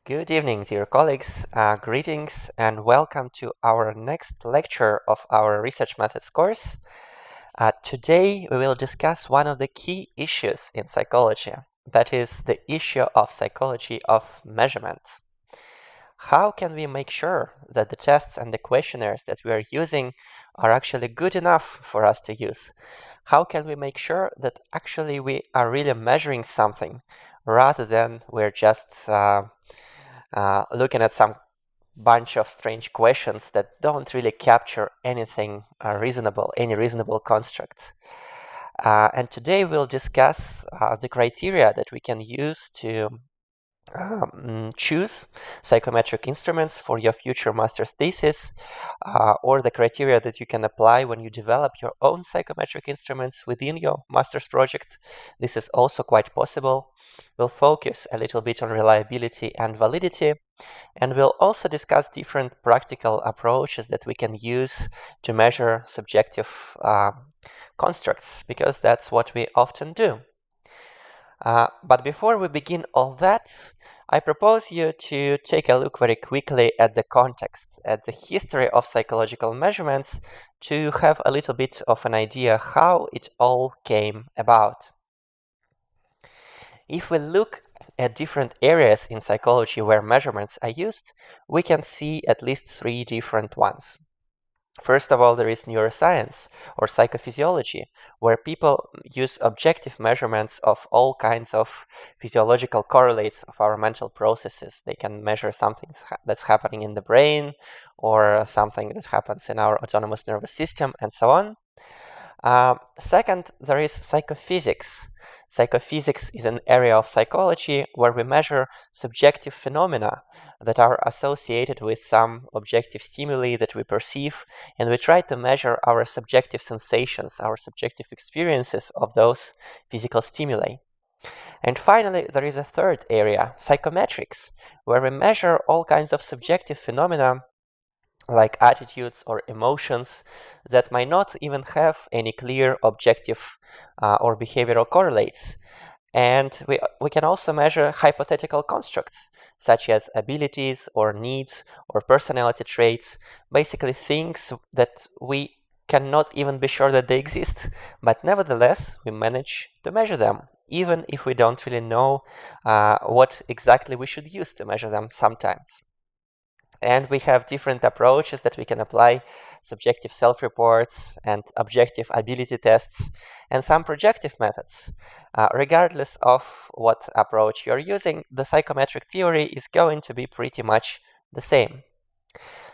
Good evening, dear colleagues. Greetings and welcome to our next lecture of our Research Methods course. Today we will discuss one of the key issues in psychology, that is the issue of psychology of measurement. How can we make sure that the tests and the questionnaires that we are using are actually good enough for us to use? How can we make sure that actually we are really measuring something rather than we're just looking at some bunch of strange questions that don't really capture anything reasonable, any reasonable construct. And today we'll discuss the criteria that we can use to choose psychometric instruments for your future master's thesis, or the criteria that you can apply when you develop your own psychometric instruments within your master's project. This is also quite possible. We'll focus a little bit on reliability and validity, and we'll also discuss different practical approaches that we can use to measure subjective constructs, because that's what we often do. But before we begin all that, I propose you to take a look very quickly at the context, at the history of psychological measurements, to have a little bit of an idea how it all came about. If we look at different areas in psychology where measurements are used, we can see at least three different ones. First of all, there is neuroscience or psychophysiology, where people use objective measurements of all kinds of physiological correlates of our mental processes. They can measure something that's happening in the brain or something that happens in our autonomous nervous system and so on. Second, there is psychophysics. Psychophysics is an area of psychology where we measure subjective phenomena that are associated with some objective stimuli that we perceive, and we try to measure our subjective sensations, our subjective experiences of those physical stimuli. And finally, there is a third area, psychometrics, where we measure all kinds of subjective phenomena like attitudes or emotions that might not even have any clear objective or behavioral correlates. And we can also measure hypothetical constructs, such as abilities or needs or personality traits, basically things that we cannot even be sure that they exist, but nevertheless, we manage to measure them, even if we don't really know what exactly we should use to measure them sometimes. And we have different approaches that we can apply: subjective self-reports and objective ability tests, and some projective methods. Regardless of what approach you're using, the psychometric theory is going to be pretty much the same.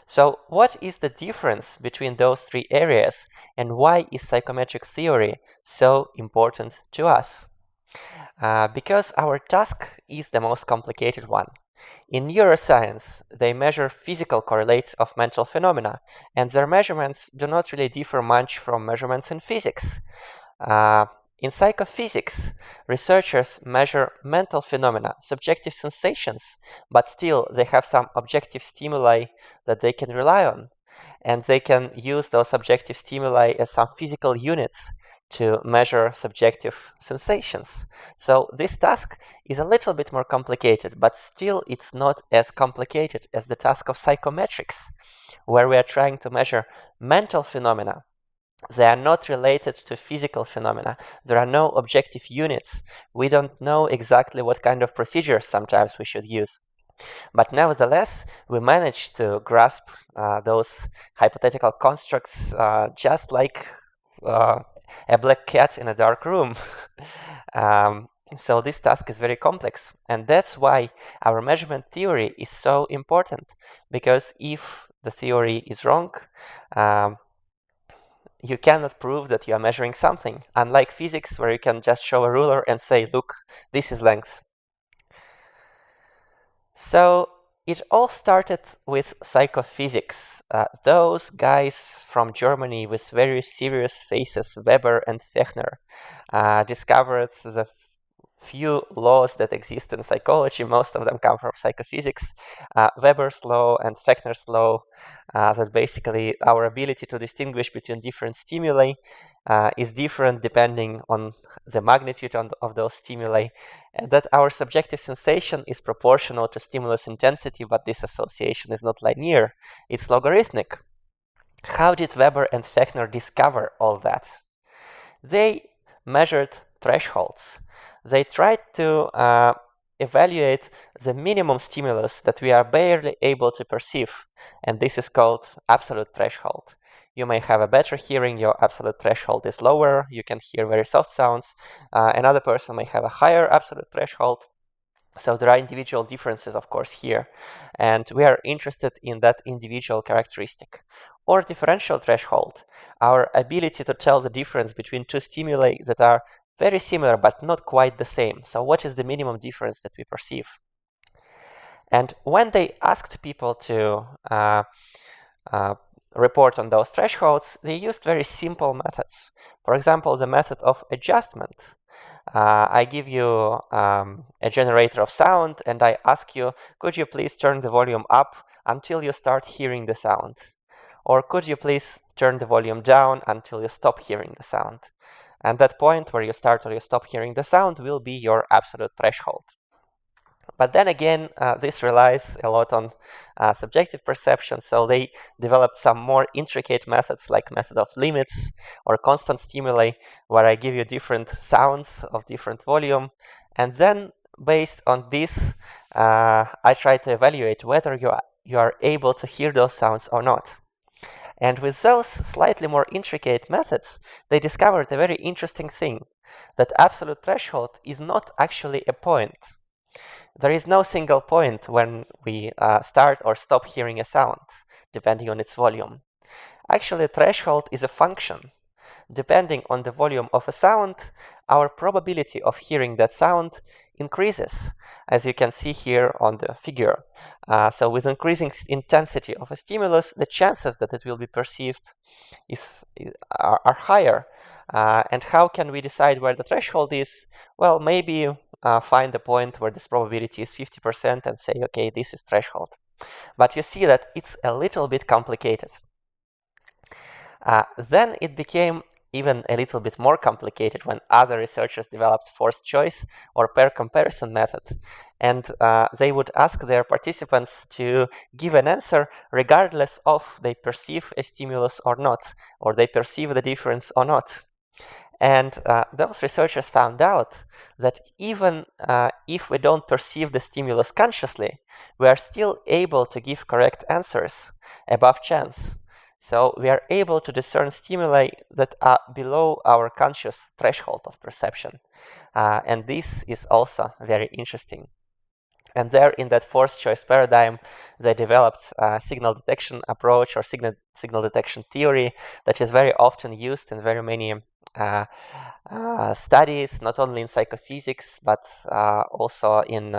So what is the difference between those three areas, and why is psychometric theory so important to us? Because our task is the most complicated one. In neuroscience, they measure physical correlates of mental phenomena, and their measurements do not really differ much from measurements in physics. In psychophysics, researchers measure mental phenomena, subjective sensations, but still they have some objective stimuli that they can rely on, and they can use those objective stimuli as some physical units to measure subjective sensations. So this task is a little bit more complicated, but still it's not as complicated as the task of psychometrics, where we are trying to measure mental phenomena. They are not related to physical phenomena. There are no objective units. We don't know exactly what kind of procedures sometimes we should use. But nevertheless, we manage to grasp those hypothetical constructs just like a black cat in a dark room. So this task is very complex, and that's why our measurement theory is so important, because if the theory is wrong, you cannot prove that you are measuring something, unlike physics, where you can just show a ruler and say, look, this is length. So it all started with psychophysics. Those guys from Germany with very serious faces, Weber and Fechner, discovered the few laws that exist in psychology. Most of them come from psychophysics. Weber's law and Fechner's law, that basically our ability to distinguish between different stimuli is different depending on the magnitude of those stimuli, and that our subjective sensation is proportional to stimulus intensity, but this association is not linear, it's logarithmic. How did Weber and Fechner discover all that? They measured thresholds. They tried to evaluate the minimum stimulus that we are barely able to perceive, and this is called absolute threshold. You may have a better hearing, your absolute threshold is lower, you can hear very soft sounds. Another person may have a higher absolute threshold. So there are individual differences, of course, here, and we are interested in that individual characteristic. Or differential threshold, our ability to tell the difference between two stimuli that are very similar but not quite the same. So what is the minimum difference that we perceive? And when they asked people to report on those thresholds, they used very simple methods. For example, the method of adjustment. I give you a generator of sound and I ask you, could you please turn the volume up until you start hearing the sound? Or could you please turn the volume down until you stop hearing the sound? And that point where you start or you stop hearing the sound will be your absolute threshold. But then again, this relies a lot on subjective perception, so they developed some more intricate methods like method of limits or constant stimuli, where I give you different sounds of different volume, and then based on this, I try to evaluate whether you are able to hear those sounds or not. And with those slightly more intricate methods, they discovered a very interesting thing, that absolute threshold is not actually a point. There is no single point when we start or stop hearing a sound, depending on its volume. Actually, threshold is a function. Depending on the volume of a sound, our probability of hearing that sound increases, as you can see here on the figure. So with increasing intensity of a stimulus, the chances that it will be perceived are higher. And how can we decide where the threshold is? Well, maybe find a point where this probability is 50% and say, okay, this is threshold. But you see that it's a little bit complicated. Then it became even a little bit more complicated when other researchers developed forced choice or pair comparison method. And they would ask their participants to give an answer regardless of they perceive a stimulus or not, or they perceive the difference or not. And those researchers found out that even if we don't perceive the stimulus consciously, we are still able to give correct answers above chance. So we are able to discern stimuli that are below our conscious threshold of perception. And this is also very interesting. And there, in that forced choice paradigm, they developed a signal detection approach or signal detection theory that is very often used in very many studies, not only in psychophysics, but also in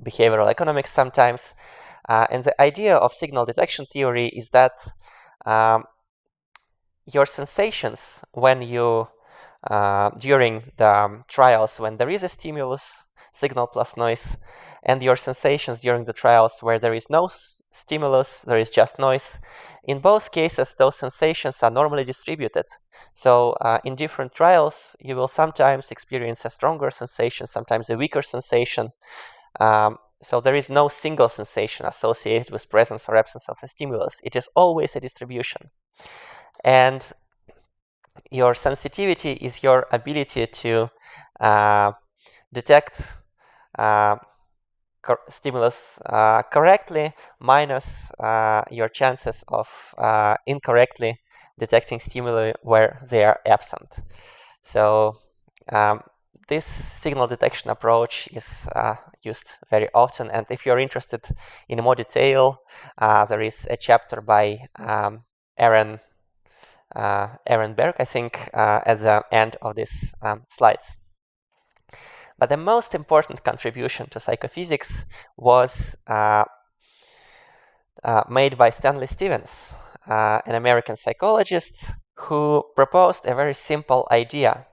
behavioral economics sometimes. And the idea of signal detection theory is that your sensations when you, during the trials when there is a stimulus, signal plus noise, and your sensations during the trials where there is no stimulus, there is just noise. In both cases, those sensations are normally distributed. So in different trials, you will sometimes experience a stronger sensation, sometimes a weaker sensation. So there is no single sensation associated with presence or absence of a stimulus. It is always a distribution. And your sensitivity is your ability to detect stimulus correctly minus your chances of incorrectly detecting stimuli where they are absent. So this signal detection approach is used very often, and if you're interested in more detail, there is a chapter by Aaron Berg, I think, at the end of these slides. But the most important contribution to psychophysics was made by Stanley Stevens, an American psychologist who proposed a very simple idea.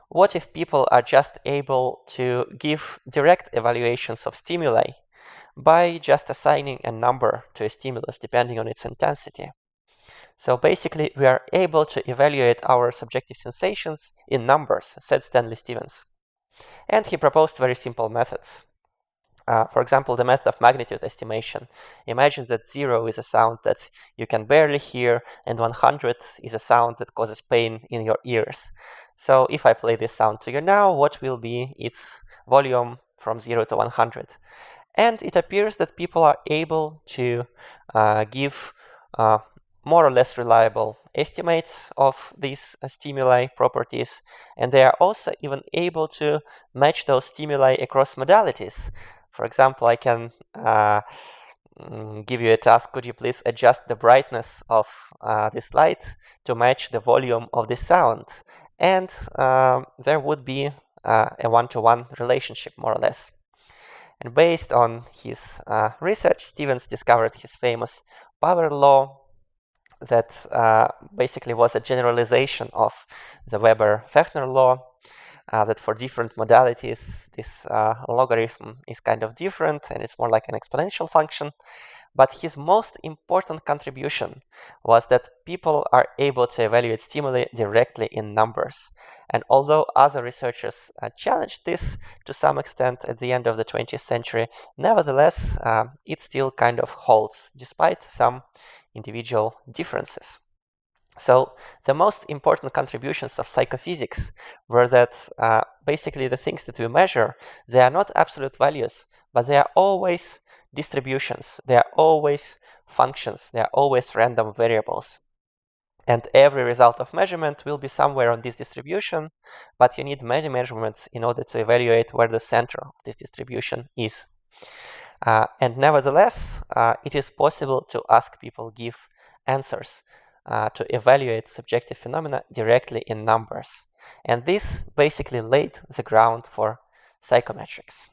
what if people are just able to give direct evaluations of stimuli by just assigning a number to a stimulus depending on its intensity? So basically, we are able to evaluate our subjective sensations in numbers, said Stanley Stevens. And he proposed very simple methods. For example, the method of magnitude estimation. Imagine that 0 is a sound that you can barely hear, and 100 is a sound that causes pain in your ears. So if I play this sound to you now, what will be its volume from 0 to 100? And it appears that people are able to give more or less reliable estimates of these stimuli properties, and they are also even able to match those stimuli across modalities. For example, I can give you a task. Could you please adjust the brightness of this light to match the volume of the sound? And there would be a one-to-one relationship, more or less. And based on his research, Stevens discovered his famous power law that basically was a generalization of the Weber-Fechner law, that for different modalities, this logarithm is kind of different and it's more like an exponential function. But his most important contribution was that people are able to evaluate stimuli directly in numbers. And although other researchers challenged this to some extent at the end of the 20th century, nevertheless, it still kind of holds, despite some individual differences. So the most important contributions of psychophysics were that basically the things that we measure, they are not absolute values, but they are always distributions. They are always functions. They are always random variables. And every result of measurement will be somewhere on this distribution, but you need many measurements in order to evaluate where the center of this distribution is. And nevertheless, it is possible to ask people give answers to evaluate subjective phenomena directly in numbers. And this basically laid the ground for psychometrics.